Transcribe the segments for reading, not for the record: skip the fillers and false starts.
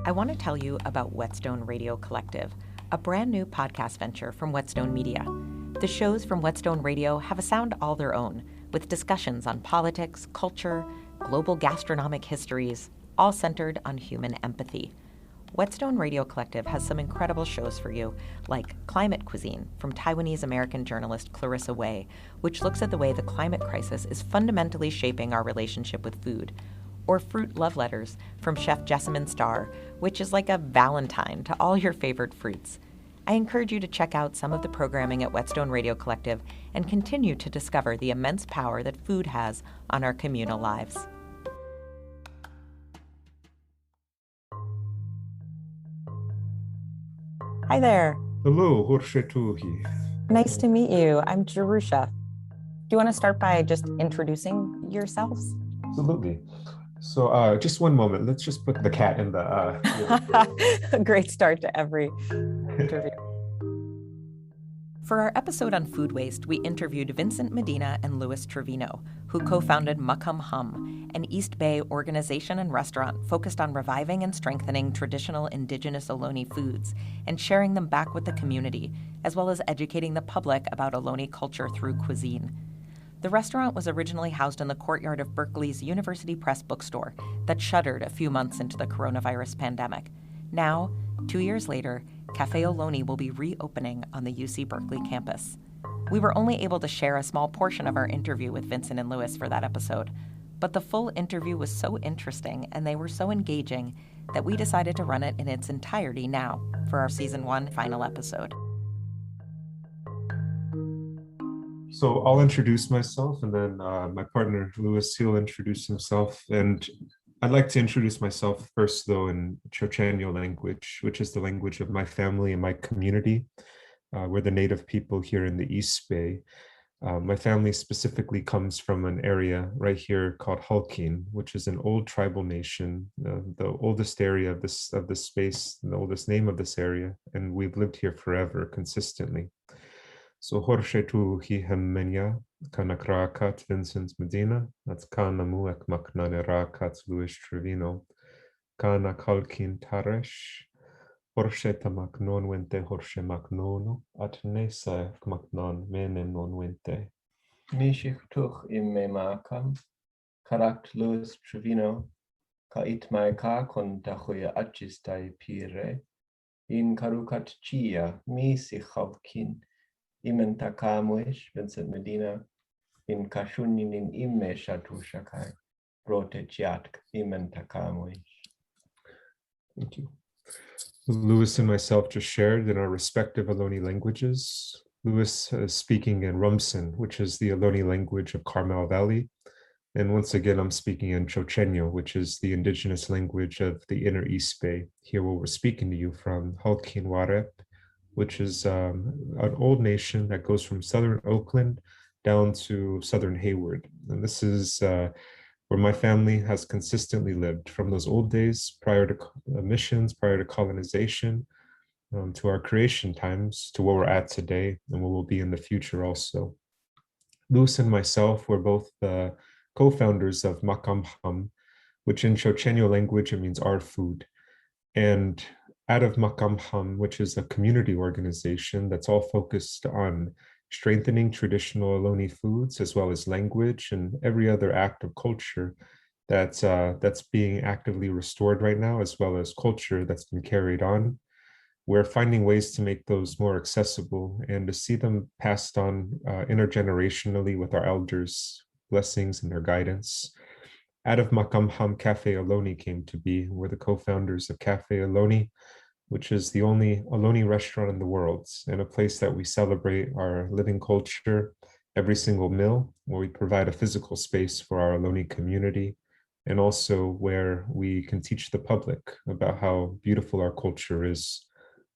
I want to tell you about Whetstone Radio Collective, a brand new podcast venture from Whetstone Media. The shows from Whetstone Radio have a sound all their own, with discussions on politics, culture, global gastronomic histories, all centered on human empathy. Whetstone Radio Collective has some incredible shows for you, like Climate Cuisine from Taiwanese-American journalist Clarissa Wei, which looks at the way the climate crisis is fundamentally shaping our relationship with food, or Fruit Love Letters from Chef Jessamine Starr, which is like a Valentine to all your favorite fruits. I encourage you to check out some of the programming at Whetstone Radio Collective and continue to discover the immense power that food has on our communal lives. Hi there. Hello, Horshetuhi. Nice to meet you. I'm Jerusha. Do you want to start by just introducing yourselves? Absolutely. So just one moment. Let's just put the cat in the... A great start to every interview. For our episode on food waste, we interviewed Vincent Medina and Louis Trevino, who co-founded amham, an East Bay organization and restaurant focused on reviving and strengthening traditional Indigenous Ohlone foods and sharing them back with the community, as well as educating the public about Ohlone culture through cuisine. The restaurant was originally housed in the courtyard of Berkeley's University Press bookstore that shuttered a few months into the coronavirus pandemic. Now, 2 years later, Café Ohlone will be reopening on the UC Berkeley campus. We were only able to share a small portion of our interview with Vincent and Louis for that episode, but the full interview was so interesting and they were so engaging that we decided to run it in its entirety now for our Season 1 final episode. So I'll introduce myself, and then my partner, Louis, he'll introduce himself. And I'd like to introduce myself first, though, in Chochenyo language, which is the language of my family and my community. We're the native people here in the East Bay. My family specifically comes from an area right here called Halkin, which is an old tribal nation, the oldest area of this space, the oldest name of this area, and we've lived here forever, consistently. So Horshetu hi hemmenya, kanakrakat Vincent Medina, that's kana muek maknanerakat Louis Trevino, kana kalkin taresh, Horseta maknon wente horshe maknono, at nesa maknon mene non wente. Nishik tuch im memakam, karakt Louis Trevino, ka itmai ka kon dachuya achistai pire, in karukat chia mi si chavkin, Imen takamuish, Vincent Medina, in kashunin in imme shatushakai, brote chiatk, imen takamuish. Thank you. Louis and myself just shared in our respective Ohlone languages. Louis is speaking in Rumsen, which is the Ohlone language of Carmel Valley. And once again, I'm speaking in Chochenyo, which is the indigenous language of the inner East Bay, here where we're speaking to you from, Halkin Warep, which is an old nation that goes from southern Oakland down to southern Hayward. And this is where my family has consistently lived from those old days prior to missions, prior to colonization, to our creation times, to where we're at today and where we'll be in the future also. Luz and myself were both the co-founders of amham, which in Chochenyo language, it means our food. And out of amham, which is a community organization that's all focused on strengthening traditional Ohlone foods, as well as language and every other act of culture that's being actively restored right now, as well as culture that's been carried on. We're finding ways to make those more accessible and to see them passed on intergenerationally with our elders' blessings and their guidance. Out of amham, Café Ohlone came to be. We're the co-founders of Café Ohlone, which is the only Ohlone restaurant in the world and a place that we celebrate our living culture every single meal, where we provide a physical space for our Ohlone community, and also where we can teach the public about how beautiful our culture is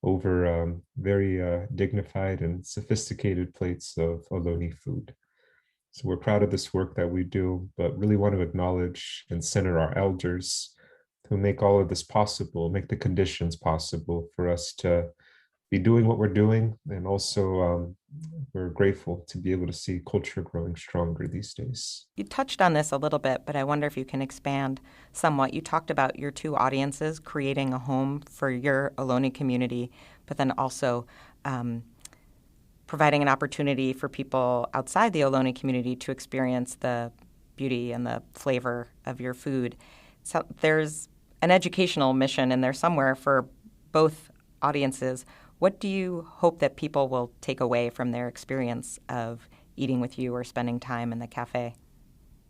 over very dignified and sophisticated plates of Ohlone food. So we're proud of this work that we do, but really want to acknowledge and center our elders who make all of this possible, make the conditions possible for us to be doing what we're doing, and also we're grateful to be able to see culture growing stronger these days. You touched on this a little bit, but I wonder if you can expand somewhat. You talked about your two audiences creating a home for your Ohlone community, but then also providing an opportunity for people outside the Ohlone community to experience the beauty and the flavor of your food. So there's an educational mission in there somewhere for both audiences. What do you hope that people will take away from their experience of eating with you or spending time in the cafe?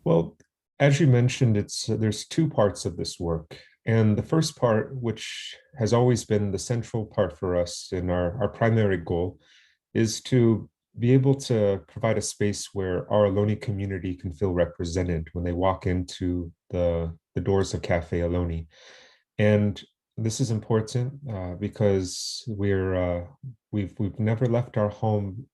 Well, as you mentioned, there's two parts of this work. And the first part, which has always been the central part for us and our primary goal, is to be able to provide a space where our Ohlone community can feel represented when they walk into the doors of Café Ohlone. And this is important because we've never left our home,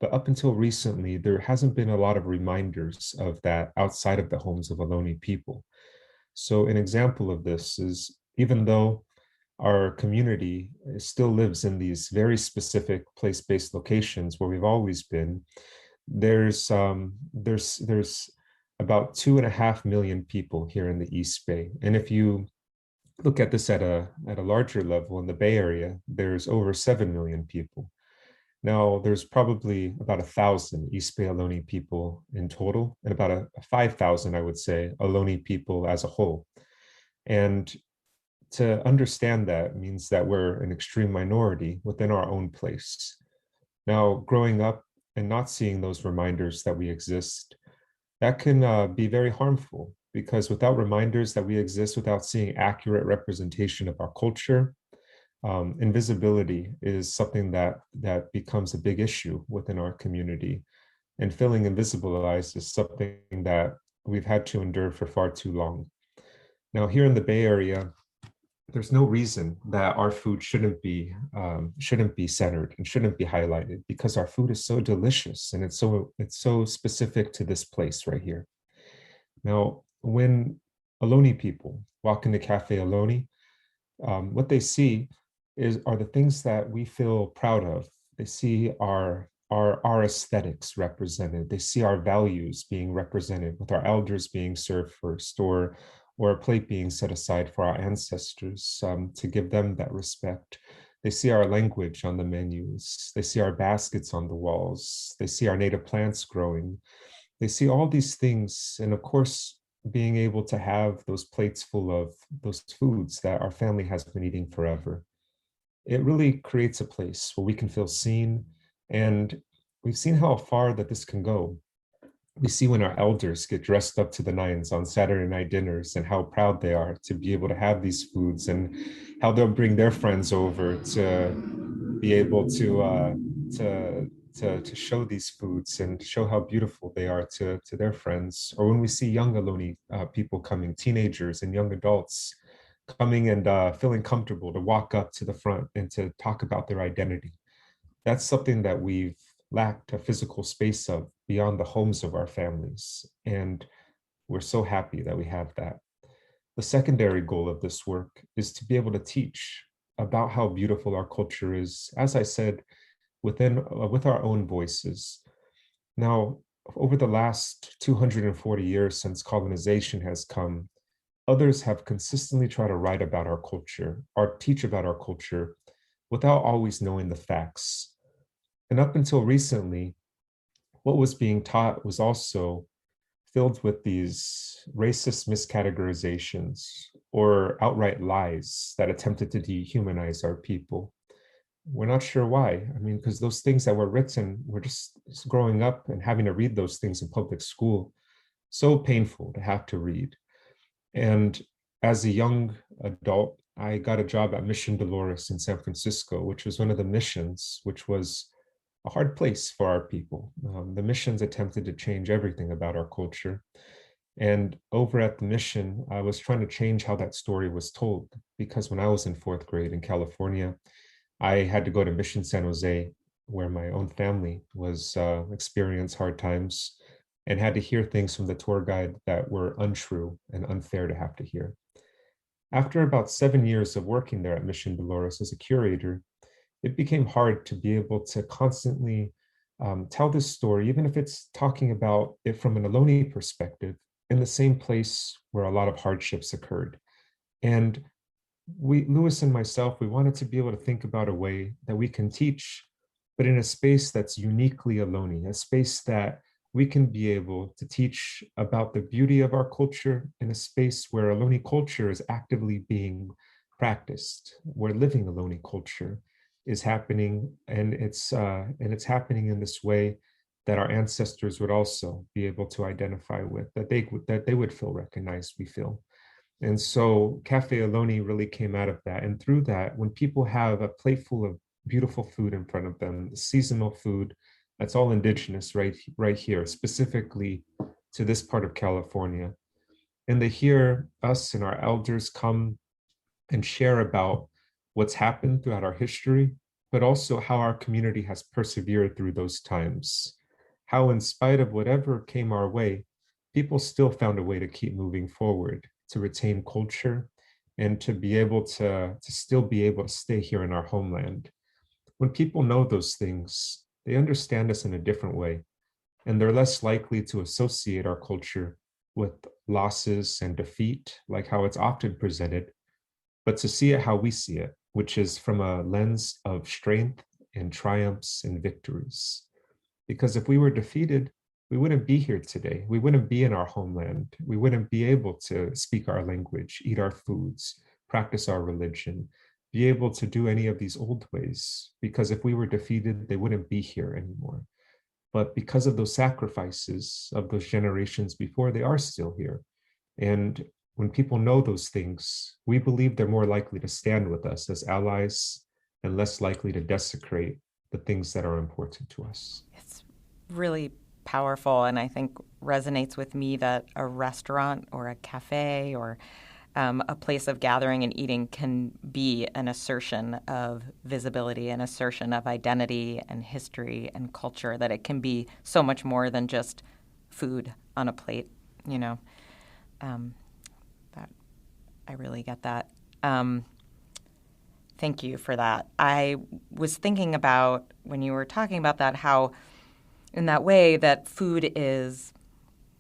but up until recently, there hasn't been a lot of reminders of that outside of the homes of Ohlone people. So an example of this is, even though our community still lives in these very specific place-based locations where we've always been, there's about 2.5 million people here in the East Bay. And if you look at this at a larger level in the Bay Area, there's over 7 million people. Now, there's probably about 1,000 East Bay Ohlone people in total, and about a 5,000, I would say, Ohlone people as a whole. And to understand that means that we're an extreme minority within our own place. Now, growing up and not seeing those reminders that we exist, that can be very harmful, because without reminders that we exist, without seeing accurate representation of our culture, invisibility is something that becomes a big issue within our community. And feeling invisibilized is something that we've had to endure for far too long. Now, here in the Bay Area, there's no reason that our food shouldn't be centered and shouldn't be highlighted, because our food is so delicious and it's so specific to this place right here. Now, when Ohlone people walk into Café Ohlone, what they see are the things that we feel proud of. They see our aesthetics represented. They see our values being represented, with our elders being served first, or a plate being set aside for our ancestors to give them that respect. They see our language on the menus. They see our baskets on the walls. They see our native plants growing. They see all these things. And of course, being able to have those plates full of those foods that our family has been eating forever. It really creates a place where we can feel seen. And we've seen how far that this can go. We see when our elders get dressed up to the nines on Saturday night dinners, and how proud they are to be able to have these foods, and how they'll bring their friends over to be able to show these foods and show how beautiful they are to their friends. Or when we see young Ohlone people coming, teenagers and young adults coming and feeling comfortable to walk up to the front and to talk about their identity. That's something that we've lacked a physical space of beyond the homes of our families. And we're so happy that we have that. The secondary goal of this work is to be able to teach about how beautiful our culture is, as I said, with our own voices. Now, over the last 240 years since colonization has come, others have consistently tried to write about our culture or teach about our culture without always knowing the facts. And up until recently, what was being taught was also filled with these racist miscategorizations or outright lies that attempted to dehumanize our people. We're not sure why. I mean, because those things that were written, we're just growing up and having to read those things in public school. So painful to have to read. And as a young adult, I got a job at Mission Dolores in San Francisco, which was one of the missions, which was a hard place for our people. The missions attempted to change everything about our culture. And over at the mission, I was trying to change how that story was told, because when I was in 4th grade in California, I had to go to Mission San Jose, where my own family was experiencing hard times, and had to hear things from the tour guide that were untrue and unfair to have to hear. After about 7 years of working there at Mission Dolores as a curator, it became hard to be able to constantly tell this story, even if it's talking about it from an Ohlone perspective, in the same place where a lot of hardships occurred. And Louis and myself, we wanted to be able to think about a way that we can teach, but in a space that's uniquely Ohlone, a space that we can be able to teach about the beauty of our culture in a space where Ohlone culture is actively being practiced, where living Ohlone culture is happening, and it's happening in this way that our ancestors would also be able to identify with, that they would feel recognized, we feel. And so Café Ohlone really came out of that. And through that, when people have a plate full of beautiful food in front of them, seasonal food, that's all indigenous right here, specifically to this part of California. And they hear us and our elders come and share about what's happened throughout our history, but also how our community has persevered through those times. How in spite of whatever came our way, people still found a way to keep moving forward, to retain culture, and to be able to still be able to stay here in our homeland. When people know those things, they understand us in a different way, and they're less likely to associate our culture with losses and defeat, like how it's often presented, but to see it how we see it, which is from a lens of strength and triumphs and victories. Because if we were defeated, we wouldn't be here today. We wouldn't be in our homeland. We wouldn't be able to speak our language, eat our foods, practice our religion, be able to do any of these old ways. Because if we were defeated, they wouldn't be here anymore. But because of those sacrifices of those generations before, they are still here. And when people know those things, we believe they're more likely to stand with us as allies and less likely to desecrate the things that are important to us. It's really powerful, and I think resonates with me that a restaurant or a cafe or a place of gathering and eating can be an assertion of visibility, an assertion of identity and history and culture, that it can be so much more than just food on a plate, you know. That I really get that. Thank you for that. I was thinking about, when you were talking about that, how in that way that food is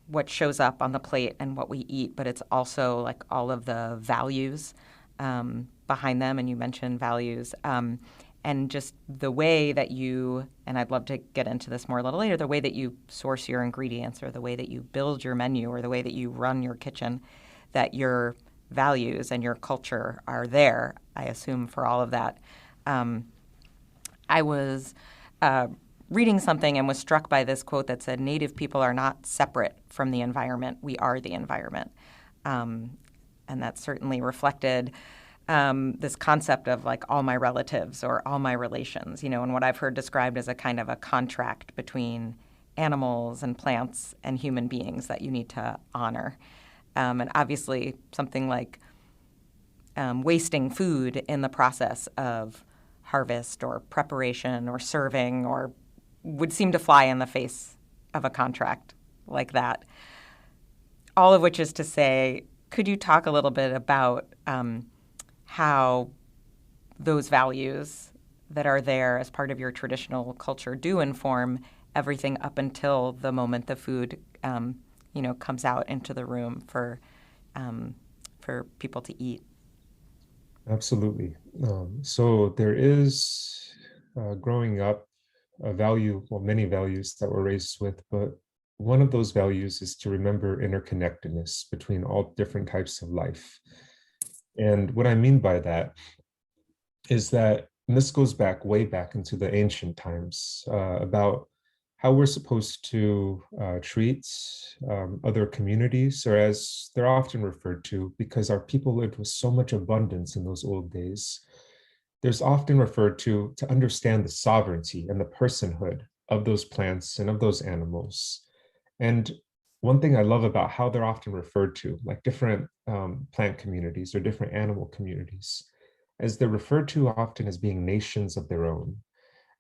what shows up on the plate and what we eat, but it's also like all of the values behind them. And you mentioned values. And just the way that you, and I'd love to get into this more a little later, the way that you source your ingredients or the way that you build your menu or the way that you run your kitchen, that your values and your culture are there, I assume, for all of that. I was reading something and was struck by this quote that said, "Native people are not separate from the environment. We are the environment." And that certainly reflected this concept of like all my relatives or all my relations, you know, and what I've heard described as a kind of a contract between animals and plants and human beings that you need to honor. And obviously something like wasting food in the process of harvest or preparation or serving or would seem to fly in the face of a contract like that. All of which is to say, could you talk a little bit about how those values that are there as part of your traditional culture do inform everything up until the moment the food, comes out into the room for people to eat? Absolutely. So there is, growing up, a value, well, many values that we're raised with, but one of those values is to remember interconnectedness between all different types of life. And what I mean by that is that, and this goes back way back into the ancient times, about how we're supposed to treat other communities, or as they're often referred to, because our people lived with so much abundance in those old days, there's often referred to understand the sovereignty and the personhood of those plants and of those animals. And one thing I love about how they're often referred to, like different plant communities or different animal communities, is they're referred to often as being nations of their own.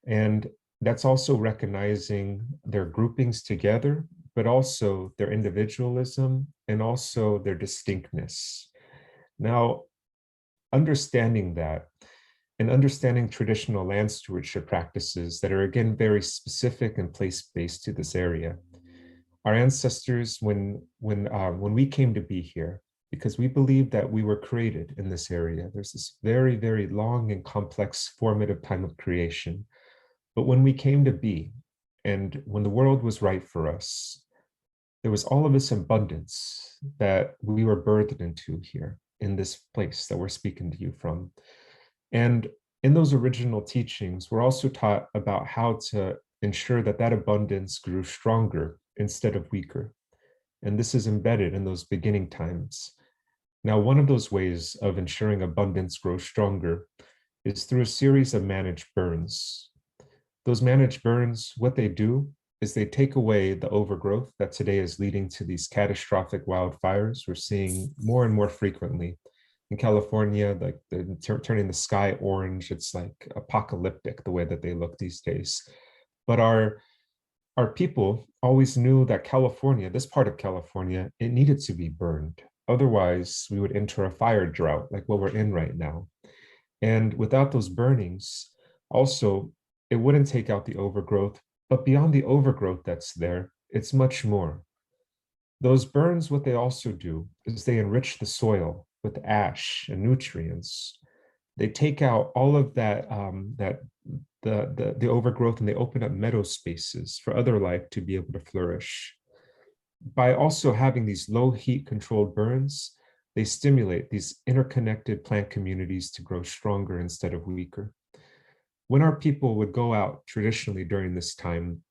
And that's also recognizing their groupings together, but also their individualism and also their distinctness. Now, understanding that, and understanding traditional land stewardship practices that are, again, very specific and place-based to this area. Our ancestors, when we came to be here, because we believe that we were created in this area, there's this very, very long and complex formative time of creation. But when we came to be, and when the world was right for us, there was all of this abundance that we were birthed into here in this place that we're speaking to you from. And in those original teachings, we're also taught about how to ensure that that abundance grew stronger instead of weaker. And this is embedded in those beginning times. Now, one of those ways of ensuring abundance grows stronger is through a series of managed burns. Those managed burns, what they do is they take away the overgrowth that today is leading to these catastrophic wildfires we're seeing more and more frequently. In California, like turning the sky orange, it's like apocalyptic the way that they look these days. But our people always knew that California, this part of California, it needed to be burned. Otherwise, we would enter a fire drought like what we're in right now. And without those burnings, also, it wouldn't take out the overgrowth, but beyond the overgrowth that's there, it's much more. Those burns, what they also do is they enrich the soil with ash and nutrients. They take out all of that, the overgrowth, and they open up meadow spaces for other life to be able to flourish. By also having these low heat controlled burns, they stimulate these interconnected plant communities to grow stronger instead of weaker. When our people would go out traditionally during this time,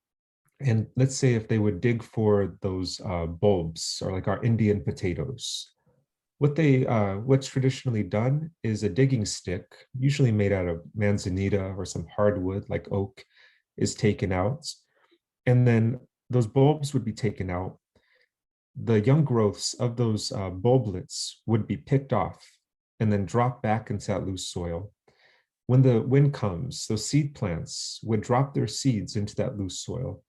and let's say if they would dig for those bulbs or like our Indian potatoes, what's traditionally done is a digging stick, usually made out of manzanita or some hardwood like oak, is taken out. And then those bulbs would be taken out. The young growths of those bulblets would be picked off and then dropped back into that loose soil. When the wind comes, those seed plants would drop their seeds into that loose soil.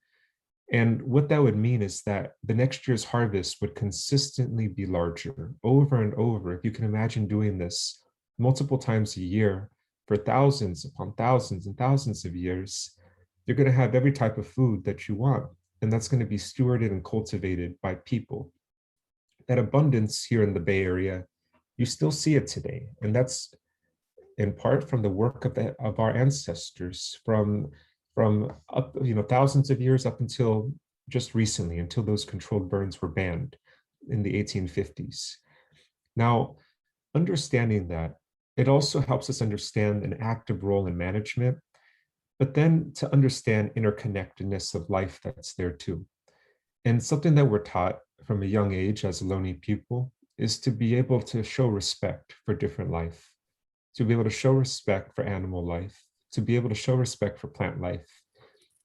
And what that would mean is that the next year's harvest would consistently be larger over and over. If you can imagine doing this multiple times a year for thousands upon thousands and thousands of years, you're going to have every type of food that you want. And that's going to be stewarded and cultivated by people. That abundance here in the Bay Area, you still see it today. And that's in part from the work of our ancestors from up, thousands of years up until just recently, until those controlled burns were banned in the 1850s. Now, understanding that, it also helps us understand an active role in management, but then to understand interconnectedness of life that's there too. And something that we're taught from a young age as Ohlone people is to be able to show respect for different life, to be able to show respect for animal life, to be able to show respect for plant life,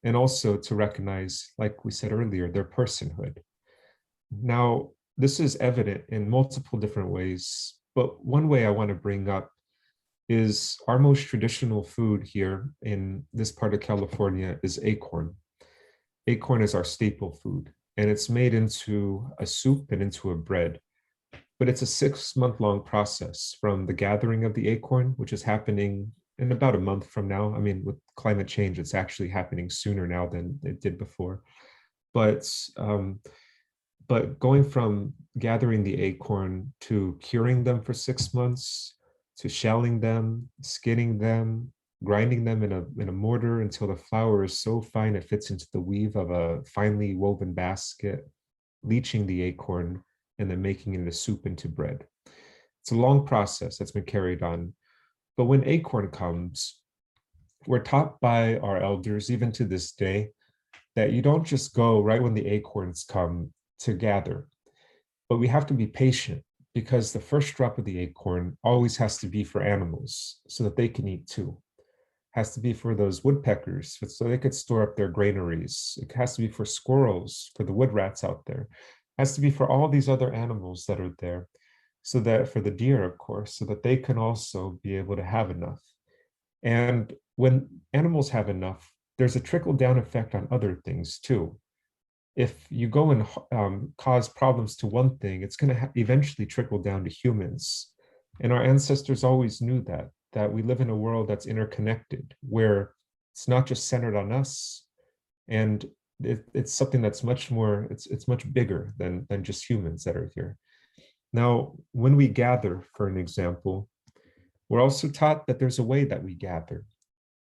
and also to recognize, like we said earlier, their personhood. Now, this is evident in multiple different ways, but one way I want to bring up is our most traditional food here in this part of California is acorn. Acorn is our staple food, and it's made into a soup and into a bread. But it's a 6-month-long process from the gathering of the acorn, which is happening in about a month from now. I mean, with climate change, it's actually happening sooner now than it did before. But going from gathering the acorn to curing them for 6 months, to shelling them, skinning them, grinding them in a mortar until the flour is so fine it fits into the weave of a finely woven basket, leaching the acorn, and then making it into soup into bread. It's a long process that's been carried on. But when acorn comes, we're taught by our elders, even to this day, that you don't just go right when the acorns come to gather, but we have to be patient because the first drop of the acorn always has to be for animals so that they can eat too. Has to be for those woodpeckers so they could store up their granaries. It has to be for squirrels, for the wood rats out there. It has to be for all these other animals that are there, so that for the deer, of course, so that they can also be able to have enough. And when animals have enough, there's a trickle-down effect on other things too. If you go and cause problems to one thing, it's going to eventually trickle down to humans. And our ancestors always knew that that we live in a world that's interconnected, where it's not just centered on us, and it's something that's much more, it's much bigger than just humans that are here. Now, when we gather, for an example, we're also taught that there's a way that we gather.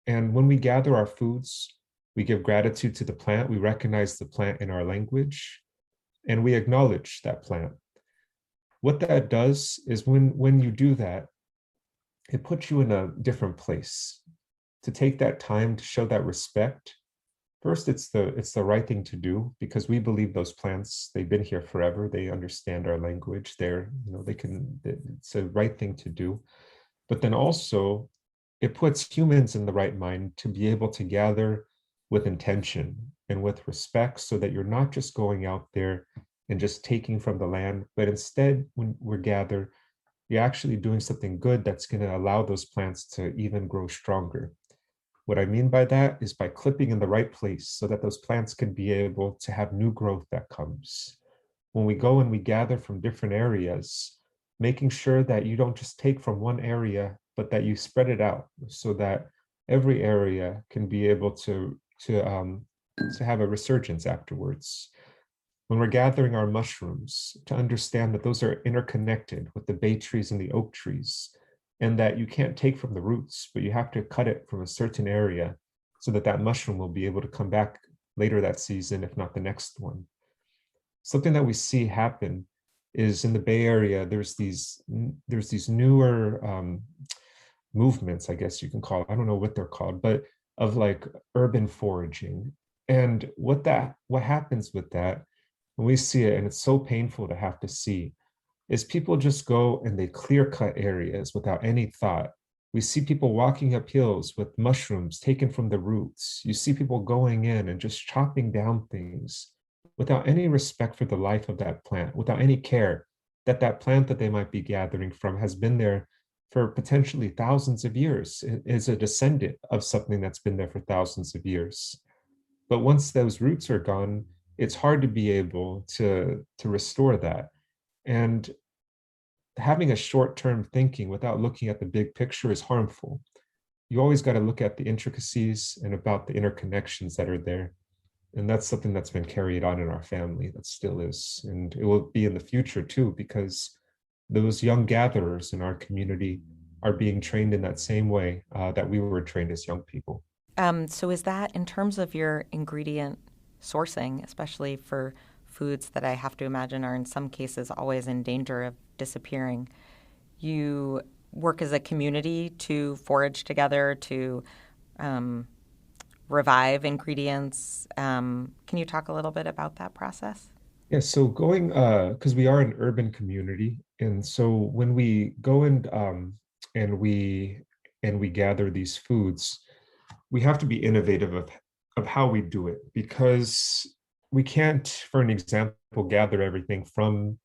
And when we gather our foods, we give gratitude to the plant, we recognize the plant in our language, and we acknowledge that plant. What that does is when you do that, it puts you in a different place. To take that time to show that respect, first, it's the right thing to do, because we believe those plants, they've been here forever, they understand our language, it's a right thing to do. But then also, it puts humans in the right mind to be able to gather with intention and with respect, so that you're not just going out there and just taking from the land, but instead, when we're gathered, you're actually doing something good that's going to allow those plants to even grow stronger. What I mean by that is by clipping in the right place so that those plants can be able to have new growth that comes. When we go and we gather from different areas, making sure that you don't just take from one area, but that you spread it out so that every area can be able to have a resurgence afterwards. When we're gathering our mushrooms, to understand that those are interconnected with the bay trees and the oak trees, and that you can't take from the roots, but you have to cut it from a certain area so that that mushroom will be able to come back later that season, if not the next one. Something that we see happen is in the Bay Area, there's these newer movements, I guess you can call it, I don't know what they're called, but of like urban foraging. And what happens with that, when we see it, and it's so painful to have to see, is people just go and they clear cut areas without any thought. We see people walking up hills with mushrooms taken from the roots. You see people going in and just chopping down things without any respect for the life of that plant, without any care that that plant that they might be gathering from has been there for potentially thousands of years. It is a descendant of something that's been there for thousands of years. But once those roots are gone, it's hard to be able to restore that. And having a short-term thinking without looking at the big picture is harmful. You always got to look at the intricacies and about the interconnections that are there. And that's something that's been carried on in our family, that still is. And it will be in the future too, because those young gatherers in our community are being trained in that same way that we were trained as young people. So is that, in terms of your ingredient sourcing, especially for foods that I have to imagine are in some cases always in danger of disappearing, you work as a community to forage together, to revive ingredients. Can you talk a little bit about that process? Yeah, so going, because we are an urban community, and so when we go and we gather these foods, we have to be innovative of how we do it, because we can't, for an example, gather everything from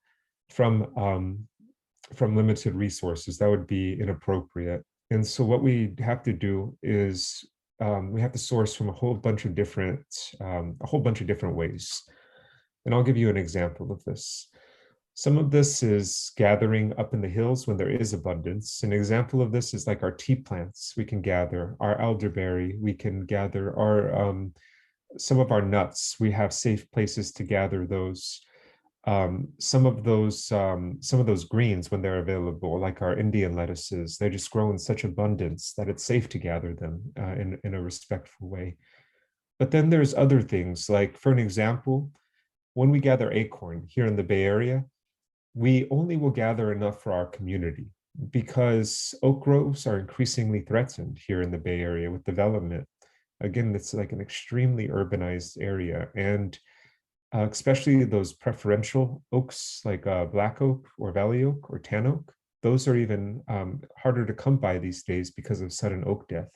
limited resources. That would be inappropriate. And so what we have to do is we have to source from a whole bunch of different ways. And I'll give you an example of this. Some of this is gathering up in the hills when there is abundance. An example of this is like our tea plants. We can gather our elderberry. We can gather our some of our nuts. We have safe places to gather those. Some of those greens, when they're available, like our Indian lettuces, they just grow in such abundance that it's safe to gather them in a respectful way. But then there's other things, like, for an example, when we gather acorn here in the Bay Area, we only will gather enough for our community, because oak groves are increasingly threatened here in the Bay Area with development. Again, it's like an extremely urbanized area, and especially those preferential oaks like black oak or valley oak or tan oak, those are even harder to come by these days because of sudden oak death,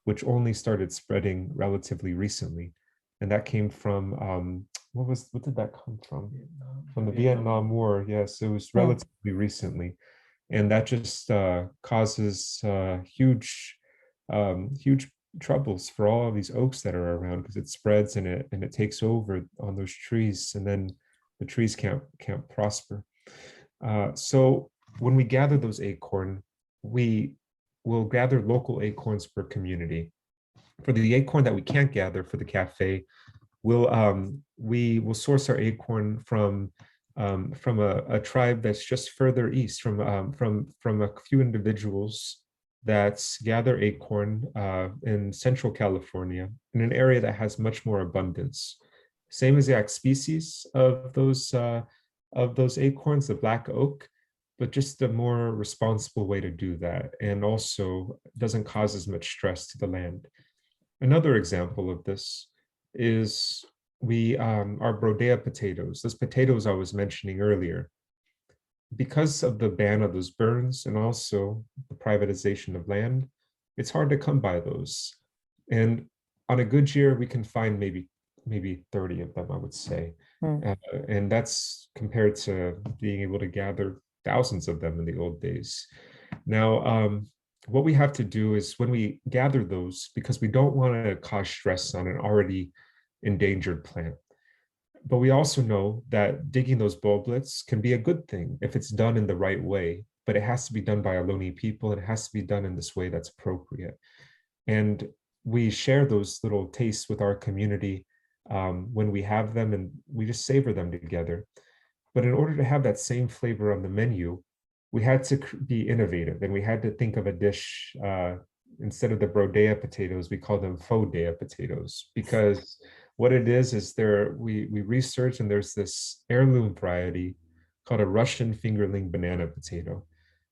which only started spreading relatively recently. And that came from, what did that come from? From the Vietnam War. Yes, it was relatively recently. And that just causes huge troubles for all of these oaks that are around, because it spreads and it takes over on those trees, and then the trees can't prosper. So when we gather those acorn, we we'll gather local acorns per community. For the acorn that we can't gather for the cafe, we will source our acorn from a tribe that's just further east, from a few individuals that gather acorn in Central California, in an area that has much more abundance. Same exact species of those acorns, the black oak, but just a more responsible way to do that, and also doesn't cause as much stress to the land. Another example of this is our Brodea potatoes, those potatoes I was mentioning earlier. Because of the ban of those burns and also the privatization of land, it's hard to come by those. And on a good year, we can find maybe 30 of them, I would say. And that's compared to being able to gather thousands of them in the old days. Now, what we have to do is when we gather those, because we don't want to cause stress on an already endangered plant, but we also know that digging those bulblets can be a good thing if it's done in the right way, but it has to be done by Ohlone people. It has to be done in this way that's appropriate. And we share those little tastes with our community when we have them, and we just savor them together. But in order to have that same flavor on the menu, we had to be innovative, and we had to think of a dish. Instead of the Brodea potatoes, we call them Faux-dea potatoes, because what it is we researched, and there's this heirloom variety called a Russian fingerling banana potato.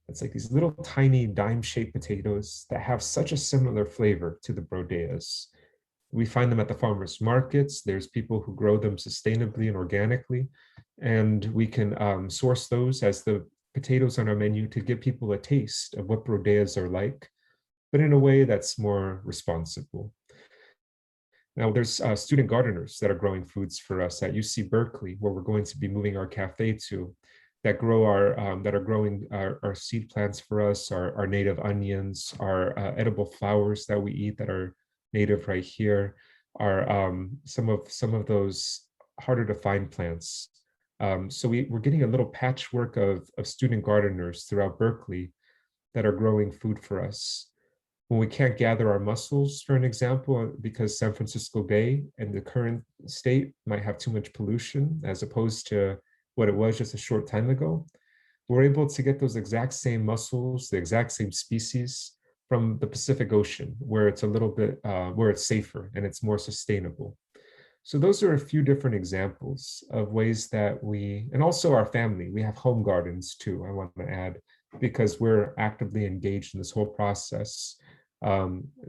It's like these little tiny dime-shaped potatoes that have such a similar flavor to the Brodeas. We find them at the farmers markets. There's people who grow them sustainably and organically, and we can source those as the potatoes on our menu to give people a taste of what Brodeas are like, but in a way that's more responsible. Now, there's student gardeners that are growing foods for us at UC Berkeley, where we're going to be moving our cafe to, that are growing our seed plants for us, our native onions, our edible flowers that we eat that are native right here, are some of those harder to find plants. So we're getting a little patchwork of student gardeners throughout Berkeley that are growing food for us. When we can't gather our mussels, for an example, because San Francisco Bay and the current state might have too much pollution as opposed to what it was just a short time ago, we're able to get those exact same mussels, the exact same species from the Pacific Ocean, where it's a little bit, where it's safer and it's more sustainable. So those are a few different examples of ways that and also our family, we have home gardens too, I want to add, because we're actively engaged in this whole process.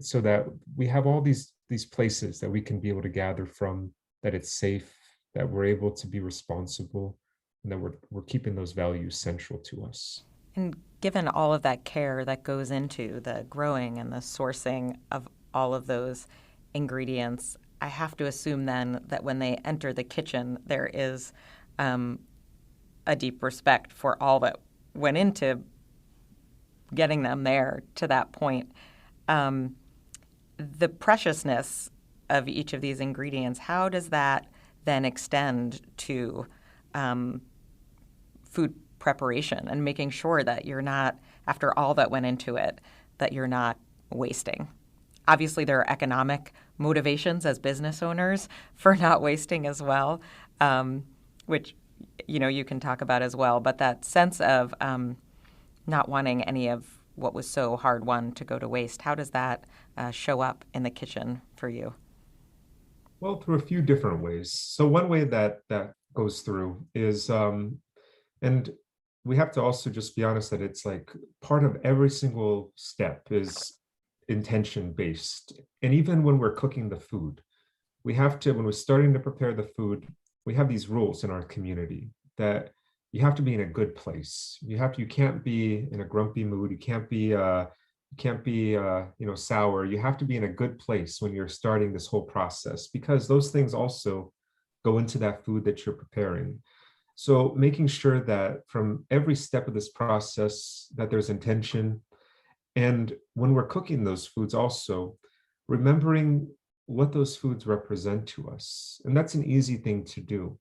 So that we have all these places that we can be able to gather from, that it's safe, that we're able to be responsible, and that we're keeping those values central to us. And given all of that care that goes into the growing and the sourcing of all of those ingredients, I have to assume then that when they enter the kitchen, there is a deep respect for all that went into getting them there to that point. The preciousness of each of these ingredients, how does that then extend to food preparation and making sure that you're not, after all that went into it, that you're not wasting? Obviously, there are economic motivations as business owners for not wasting as well, which you can talk about as well. But that sense of not wanting any of what was so hard won to go to waste, how does that show up in the kitchen for you? Well, through a few different ways. So one way that goes through is, and we have to also just be honest that it's like part of every single step is intention based. And even when we're cooking the food, we have to, when we're starting to prepare the food, we have these rules in our community that you have to be in a good place. You can't be in a grumpy mood. You can't be sour. You have to be in a good place when you're starting this whole process, because those things also go into that food that you're preparing. So making sure that from every step of this process that there's intention. And when we're cooking those foods also, remembering what those foods represent to us. And that's an easy thing to do.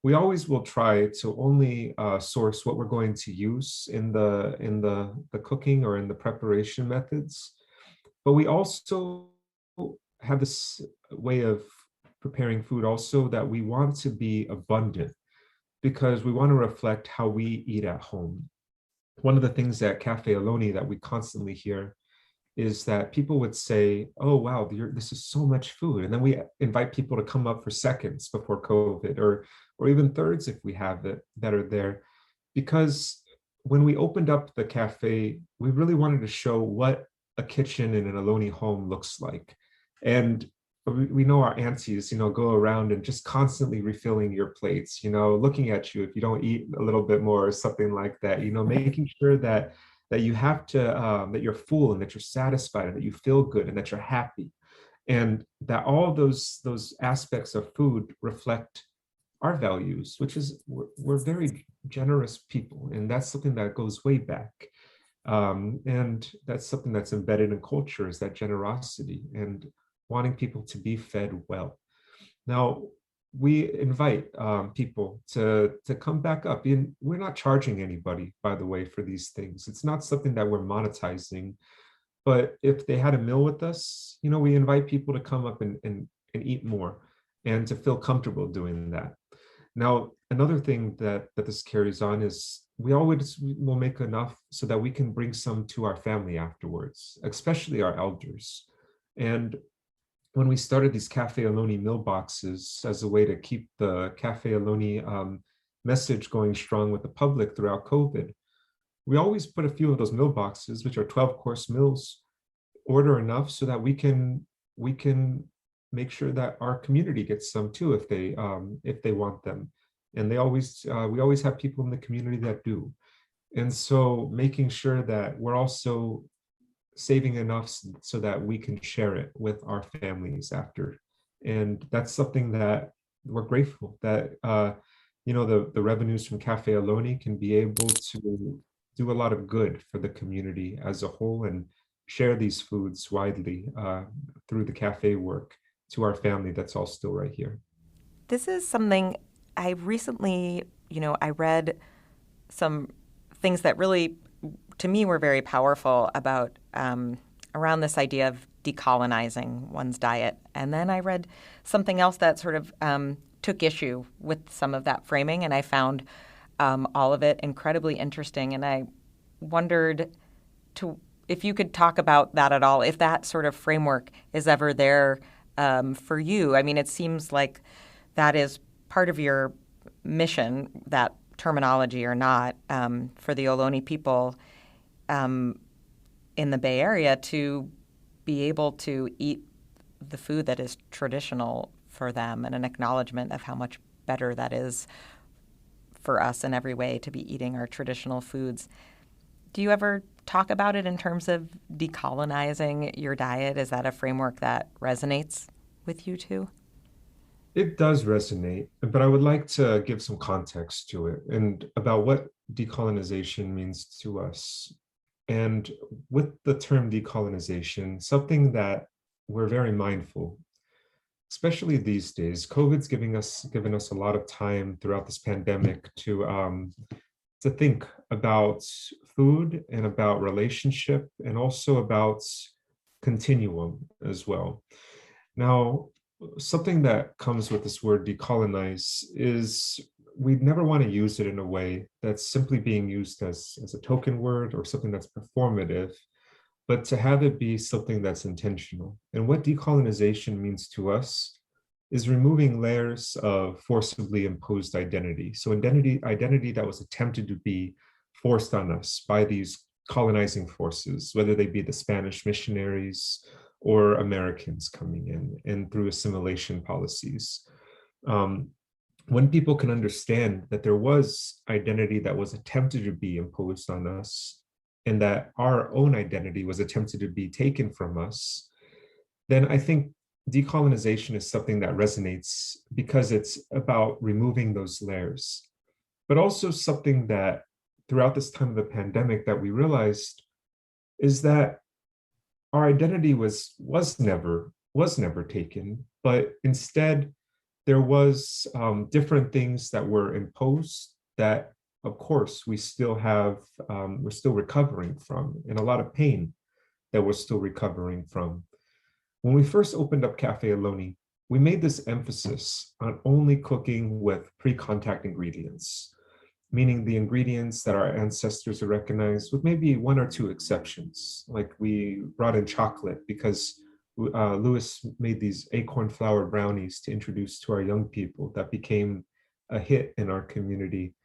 we always will try to only source what we're going to use in the cooking or in the preparation methods. But we also have this way of preparing food also that we want to be abundant because we want to reflect how we eat at home. One of the things at Café Ohlone that we constantly hear is that people would say, oh, wow, this is so much food. And then we invite people to come up for seconds before COVID or even thirds if we have it that are there. Because when we opened up the cafe, we really wanted to show what a kitchen in an Ohlone home looks like. And we know our aunties, go around and just constantly refilling your plates, looking at you if you don't eat a little bit more or something like that, making sure that you have to, that you're full and that you're satisfied and that you feel good and that you're happy. And that all those aspects of food reflect our values, which is we're very generous people. And that's something that goes way back. And that's something that's embedded in culture is that generosity and wanting people to be fed well. Now, we invite people to come back up. And we're not charging anybody, by the way, for these things. It's not something that we're monetizing. But if they had a meal with us, we invite people to come up and eat more and to feel comfortable doing that. Now, another thing that this carries on is we always will make enough so that we can bring some to our family afterwards, especially our elders. And when we started these Café Ohlone meal boxes as a way to keep the Café Ohlone message going strong with the public throughout COVID, we always put a few of those meal boxes, which are 12-course meals, order enough so that we can make sure that our community gets some too if they want them. And we always have people in the community that do. And so making sure that we're also saving enough so that we can share it with our families after. And that's something that we're grateful that, the revenues from Café Ohlone can be able to do a lot of good for the community as a whole and share these foods widely through the cafe work to our family that's all still right here. This is something I recently, I read some things that really, to me, were very powerful about around this idea of decolonizing one's diet. And then I read something else that sort of took issue with some of that framing, and I found all of it incredibly interesting. And I wondered if you could talk about that at all, if that sort of framework is ever there for you. I mean, it seems like that is part of your mission, that terminology or not, for the Ohlone people in the Bay Area to be able to eat the food that is traditional for them, and an acknowledgement of how much better that is for us in every way to be eating our traditional foods. Do you ever talk about it in terms of decolonizing your diet? Is that a framework that resonates with you too? It does resonate, but I would like to give some context to it and about what decolonization means to us. And with the term decolonization, something that we're very mindful, especially these days. COVID's given us a lot of time throughout this pandemic to think about food and about relationship and also about continuum as well. Now, something that comes with this word decolonize is we never want to use it in a way that's simply being used as a token word or something that's performative, but to have it be something that's intentional. And what decolonization means to us is removing layers of forcibly imposed identity. So identity that was attempted to be forced on us by these colonizing forces, whether they be the Spanish missionaries or Americans coming in and through assimilation policies. When people can understand that there was identity that was attempted to be imposed on us and that our own identity was attempted to be taken from us, then I think decolonization is something that resonates because it's about removing those layers, but also something that throughout this time of the pandemic that we realized is that our identity was never taken, but instead there was different things that were imposed that, of course, we still have, we're still recovering from, and a lot of pain that we're still recovering from. When we first opened up Café Ohlone, we made this emphasis on only cooking with pre-contact ingredients, meaning the ingredients that our ancestors recognized, with maybe one or two exceptions. Like we brought in chocolate because Louis made these acorn flour brownies to introduce to our young people that became a hit in our community.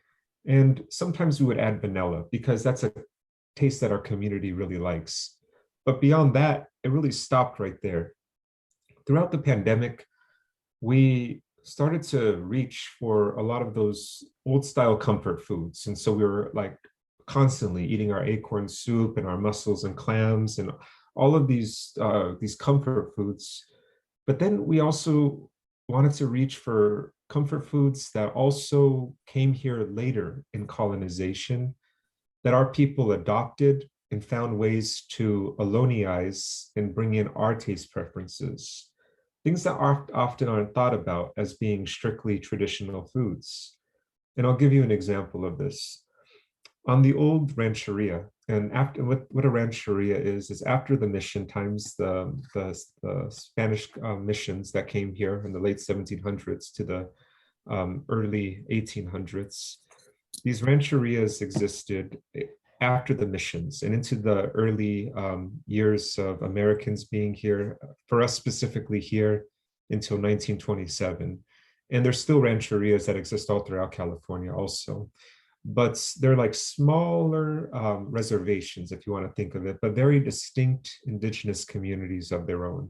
And sometimes we would add vanilla because that's a taste that our community really likes. But beyond that, it really stopped right there. Throughout the pandemic, we started to reach for a lot of those old style comfort foods. And so we were like constantly eating our acorn soup and our mussels and clams and all of these comfort foods. But then we also wanted to reach for comfort foods that also came here later in colonization, that our people adopted and found ways to Ohloneize and bring in our taste preferences. Things that often aren't thought about as being strictly traditional foods. And I'll give you an example of this. On the old rancheria, and after what a rancheria is after the mission times, the Spanish missions that came here in the late 1700s to the early 1800s. These rancherias existed after the missions and into the early years of Americans being here, for us specifically here until 1927. And there's still rancherias that exist all throughout California also. But they're like smaller reservations, if you want to think of it, but very distinct indigenous communities of their own.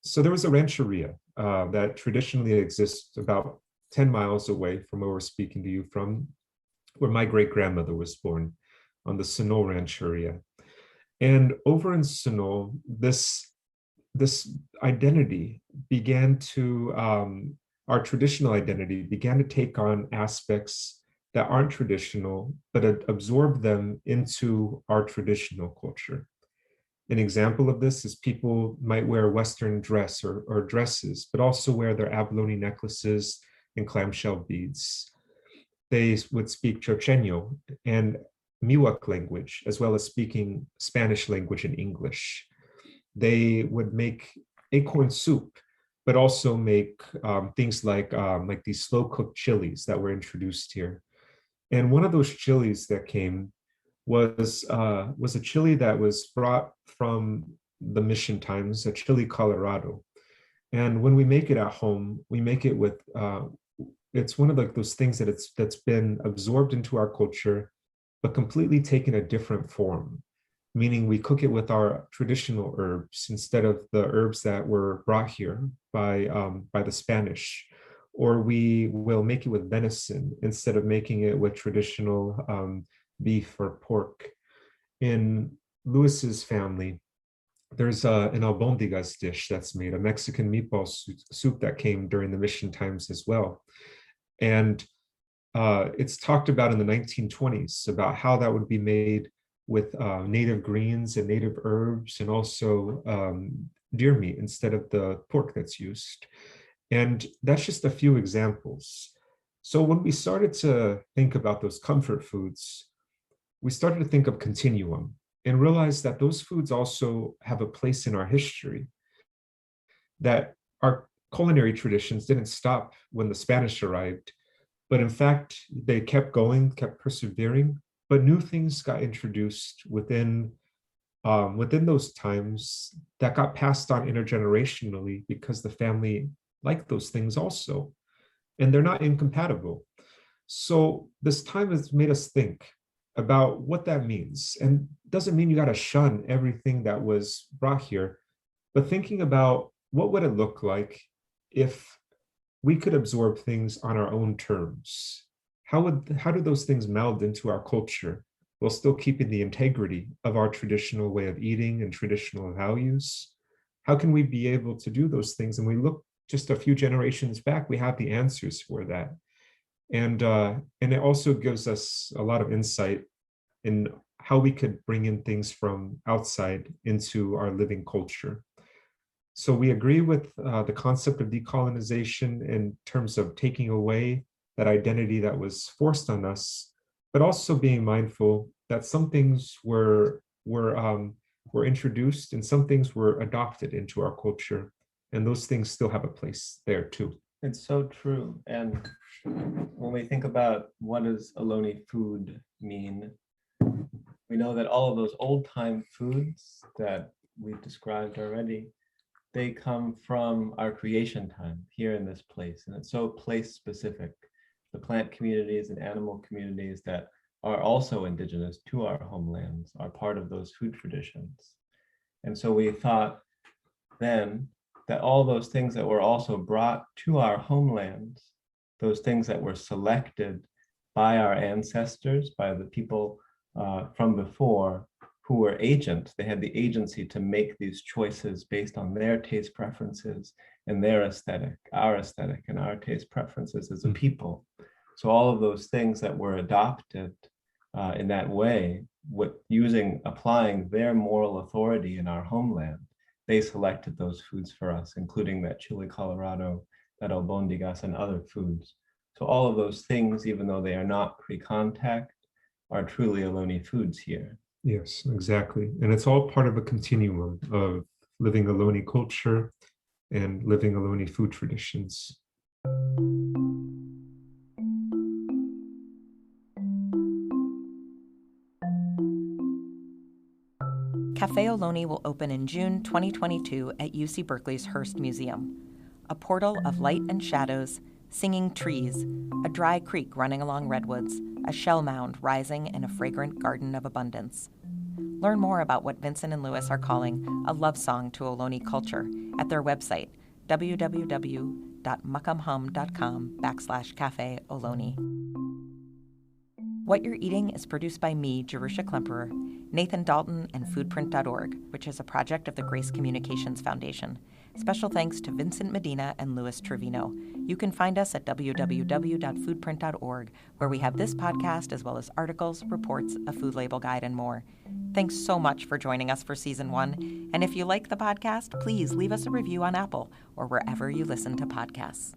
So there was a rancheria that traditionally exists about 10 miles away from where we're speaking to you from, where my great-grandmother was born, on the Sunol Rancheria. And over in Sunol, this identity began to, our traditional identity began to take on aspects that aren't traditional, but absorb them into our traditional culture. An example of this is people might wear Western dress or dresses, but also wear their abalone necklaces and clamshell beads. They would speak Chochenyo and Miwok language, as well as speaking Spanish language and English. They would make acorn soup, but also make things like these slow-cooked chilies that were introduced here. And one of those chilies that came was a chili that was brought from the mission times, a chili Colorado. And when we make it at home, we make it with, it's one of those things that's been absorbed into our culture, but completely taken a different form, meaning we cook it with our traditional herbs instead of the herbs that were brought here by the Spanish, or we will make it with venison instead of making it with traditional beef or pork. In Louis's family, there's an albondigas dish that's made, a Mexican meatball soup that came during the mission times as well. And it's talked about in the 1920s about how that would be made with native greens and native herbs, and also deer meat instead of the pork that's used. And that's just a few examples. So when we started to think about those comfort foods, we started to think of continuum and realize that those foods also have a place in our history, that our culinary traditions didn't stop when the Spanish arrived, but in fact, they kept going, kept persevering, but new things got introduced within those times that got passed on intergenerationally because the family liked those things also, and they're not incompatible. So this time has made us think about what that means. And doesn't mean you got to shun everything that was brought here, but thinking about what would it look like if we could absorb things on our own terms. How do those things meld into our culture while still keeping the integrity of our traditional way of eating and traditional values? How can we be able to do those things? And we look just a few generations back, we have the answers for that. And it also gives us a lot of insight in how we could bring in things from outside into our living culture. So we agree with the concept of decolonization in terms of taking away that identity that was forced on us, but also being mindful that some things were introduced and some things were adopted into our culture, and those things still have a place there too. It's so true. And when we think about what does Ohlone food mean, we know that all of those old time foods that we've described already, they come from our creation time here in this place. And it's so place specific. The plant communities and animal communities that are also indigenous to our homelands are part of those food traditions. And so we thought then that all those things that were also brought to our homelands, those things that were selected by our ancestors, by the people from before, who were agents. They had the agency to make these choices based on their taste preferences and their aesthetic, and our taste preferences as a people. So all of those things that were adopted in that way, applying their moral authority in our homeland, they selected those foods for us, including that chili Colorado, that albondigas, and other foods. So all of those things, even though they are not pre-contact, are truly Ohlone foods here. Yes, exactly. And it's all part of a continuum of living Ohlone culture and living Ohlone food traditions. Café Ohlone will open in June 2022 at UC Berkeley's Hearst Museum. A portal of light and shadows, singing trees, a dry creek running along redwoods, a shell mound rising in a fragrant garden of abundance. Learn more about what Vincent and Louis are calling a love song to Ohlone culture at their website, www.amham.com/Café Ohlone. What You're Eating is produced by me, Jerusha Klemperer, Nathan Dalton, and foodprint.org, which is a project of the Grace Communications Foundation. Special thanks to Vincent Medina and Louis Trevino. You can find us at www.foodprint.org, where we have this podcast as well as articles, reports, a food label guide, and more. Thanks so much for joining us for Season 1. And if you like the podcast, please leave us a review on Apple or wherever you listen to podcasts.